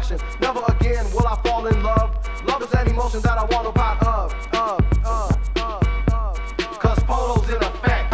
destruction. Never again will I fall in love. Love is an emotion that I want no part of. Cause Polo's in effect.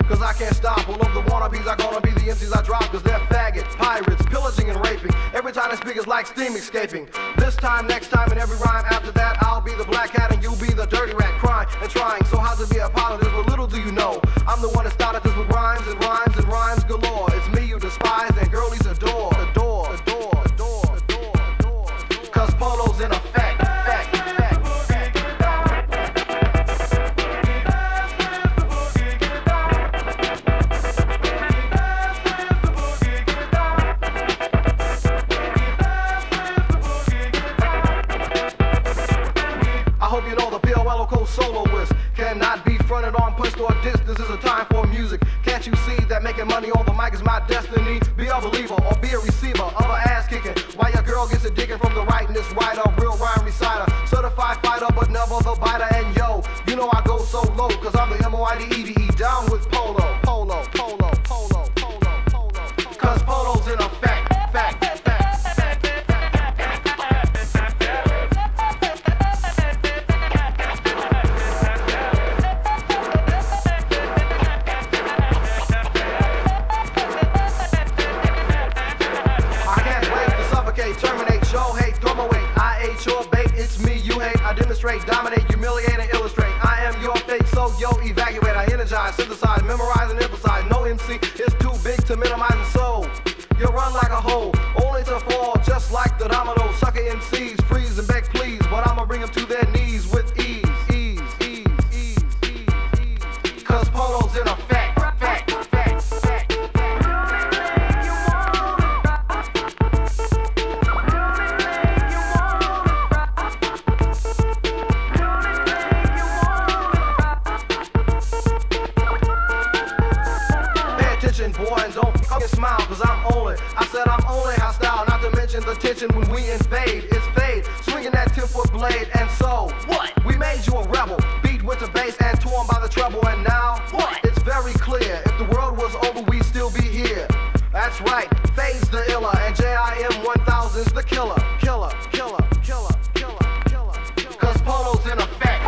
Cause I can't stop. All of the wannabes are gonna be the MCs I drop. Cause they're faggot, pirates, pillaging and raping. Every time I speak it's like steam escaping. This time, next time, and every rhyme after that, I'll be the black cat and you'll be the dirty rat, crying and trying so hard to be a part of this. But little do you know, I'm the one that started this with rhymes and rhymes and rhymes galore. It's me you despise and girlies adore. Cause Polo's in effect. Soloist cannot be fronted on, pushed or dissed. This is a time for music. Can't you see that making money on the mic is my destiny? Be a believer or be a receiver of an ass kicking. While your girl gets it digging from the rightness writer, real rhyme reciter, certified fighter, but never the biter. And yo, you know I go so low, cause I'm the MOIDEVE down with Polo. Cause Polo's in effect. Dominate, humiliate, and illustrate. I am your fake, so yo, evacuate. I energize, synthesize, memorize, and emphasize. No MC is too big to minimize the soul. You run like a hole, only to fall just like the domino. Sucker MCs, freeze and beg please, but I'ma bring them to their knees with ease. Cause Polo's in effect. Boy, and don't fucking smile, cause I'm only hostile, not to mention the tension when we invade. It's fade, swinging that 10-foot blade, and so, what? We made you a rebel, beat with the bass and torn by the treble, and now, what? It's very clear, if the world was over, we'd still be here. That's right, Fade's the iller, and JIM 1000's the killer. Cause Polo's in effect.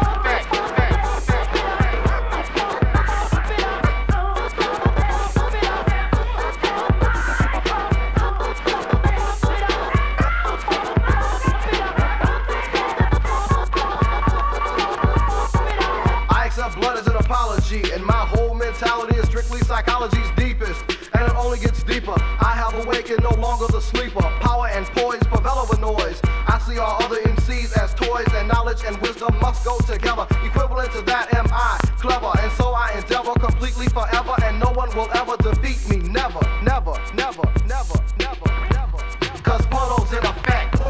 And my whole mentality is strictly psychology's deepest, and it only gets deeper. I have awakened, no longer the sleeper. Power and poise prevail over noise. I see all other MCs as toys, and knowledge and wisdom must go together. Equivalent to that am I, clever, and so I endeavor completely forever, and no one will ever defeat me. Never. Cause Polo's in effect.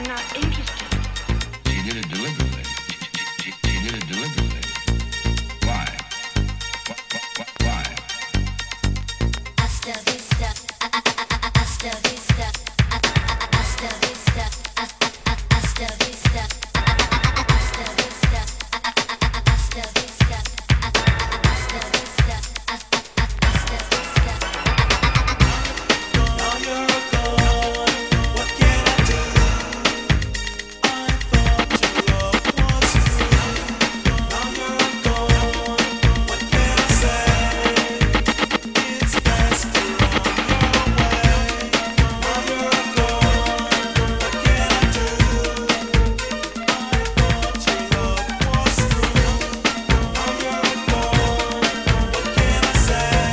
I'm not interested. She did it deliberately. She did it deliberately. Why? Why? Hasta vista, hasta vista, hasta vista, hasta vista, hasta vista, hasta vista, hasta vista, hasta vista. Now you're gone. What can I do? I thought your love was true. Now you're gone. What can I say? It's best you're on your way. Now you're gone. What can I do? I thought your love was true. Now you're gone. What can I say?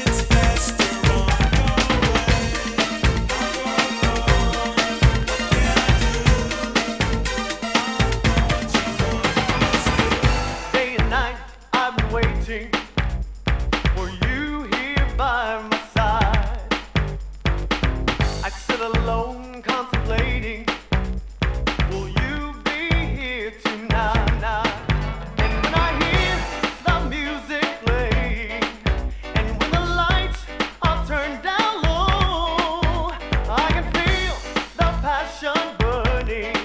It's best you're on your way. Day and night I've been waiting for you here by my side. I sit alone contemplating, will you be here tonight? And when I hear the music play, and when the lights are turned down low, I can feel the passion burning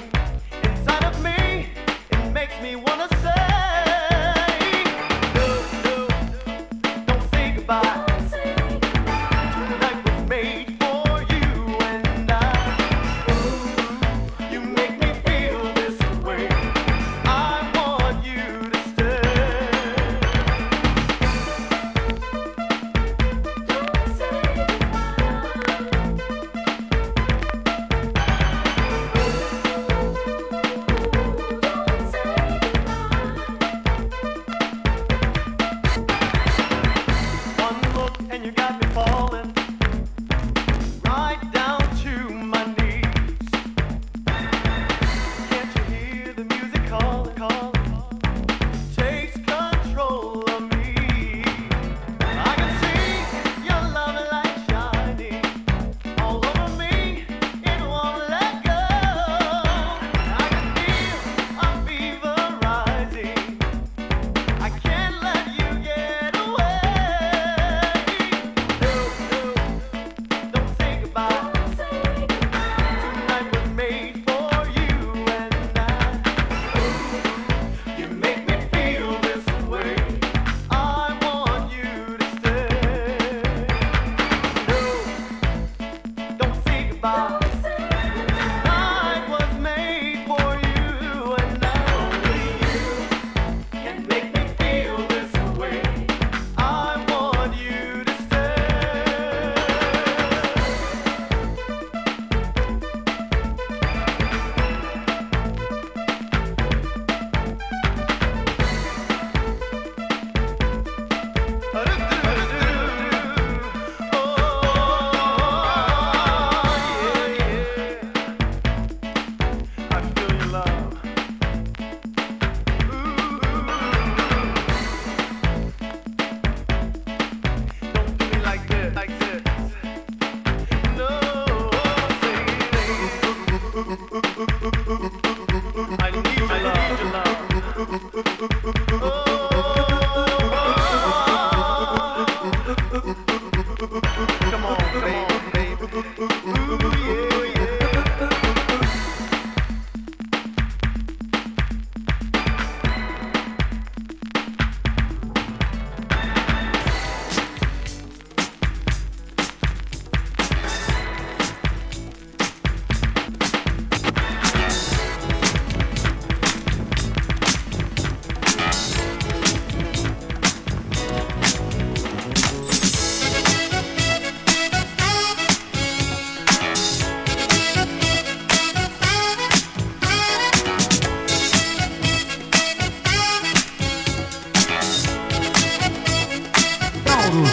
inside of me. It makes me wanna say, no, no, don't say goodbye. Tonight was made for you and I. You make me feel this way. I want you to stay. One look and you got me falling right down to my knees. Can't you hear the music calling? Takes control of me. I can see your love light shining all over me. It won't let go. I can feel a fever rising. I can't let you get away. No, no, don't say goodbye. Tonight was made for you and I. You make me feel this way. I want you to stay. No, don't say goodbye. Tonight was made for you and only you can make me feel this way. I want you to stay. I feel your love. Don't do me like this, No, I need your love. Come on, baby. Ooh, yeah, yeah.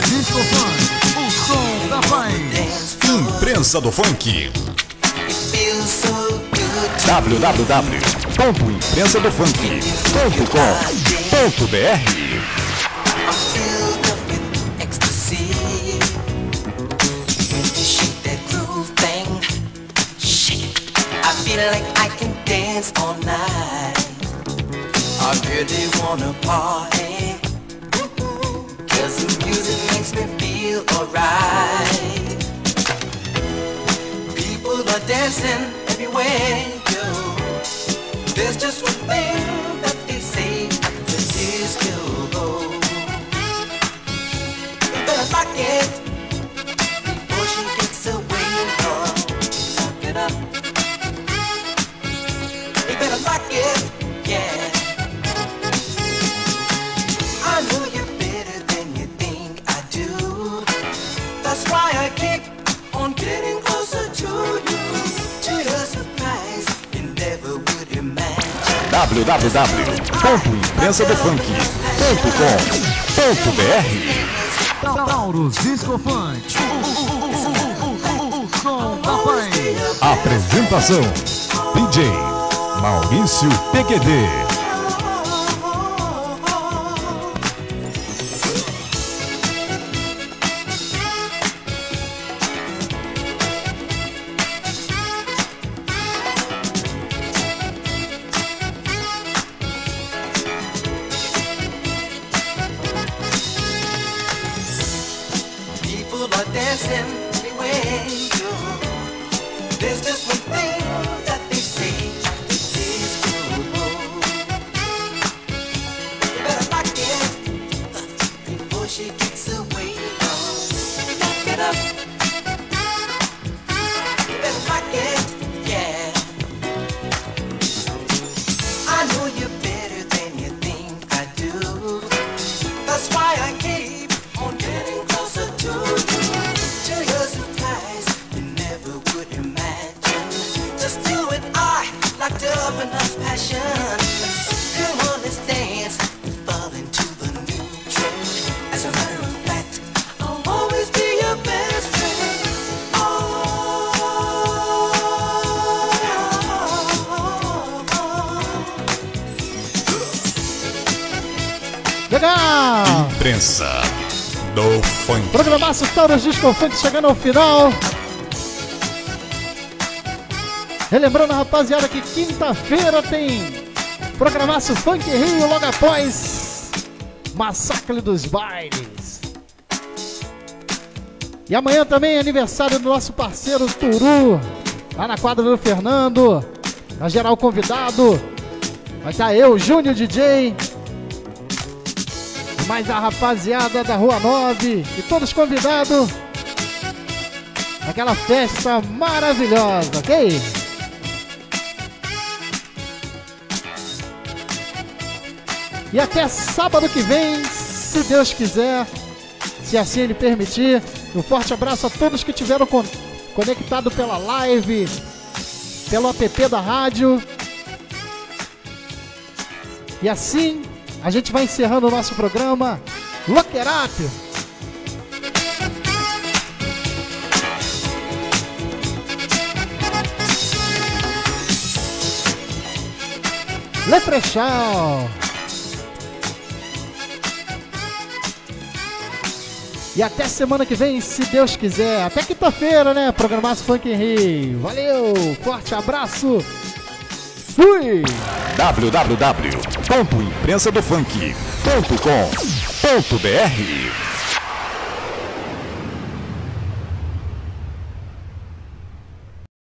Disco Funk, o som da paz. Imprensa do Funk. www.imprensadofunk.com.br Shake that groove thing, shake it. feel like I can dance all night. I really wanna party, 'cause the music makes me feel alright. People are dancing everywhere you go. There's just one thing that they say, this is go. You better lock it before she gets away. Lock it up. You better lock it, yeah. I know you're better than you think I do. That's why I keep on getting closer to you. To your surprise, you never would imagine. www.imprensadofunk.com.br Taurus Disco Funk. O som da paz. Apresentação: DJ Maurício PQD. People are dancing everywhere you go. There's just one thing that they say, this is cool. You better lock it before she gets away. Lock it up. You better lock it, yeah. I know you're better than you think I do. That's why I keep on getting closer to you. To your surprise, you never would imagine. Just you and I, locked up in our passion. Come on, let's dance and fall into the new trend. As a matter of fact, I'll always be your best friend. Legal! Imprensa do Funk. Programaço Taurus Disco Funk chegando ao final. Relembrando, rapaziada, que quinta-feira tem programaço Funk Rio logo após Massacre dos Bailes. E amanhã também é aniversário do nosso parceiro Turu, lá na quadra do Fernando. Na geral convidado vai estar eu, Júnior DJ, e mais a rapaziada da Rua 9 e todos convidados naquela festa maravilhosa, ok? E até sábado que vem, se Deus quiser, se assim Ele permitir. Um forte abraço a todos que estiveram conectados pela live, pelo app da rádio. E assim, a gente vai encerrando o nosso programa Lock It Up. Leprechal. E até semana que vem, se Deus quiser. Até quinta-feira, né? Programaço Funk in Rio. Valeu, forte abraço. Fui! www.imprensadofunk.com.br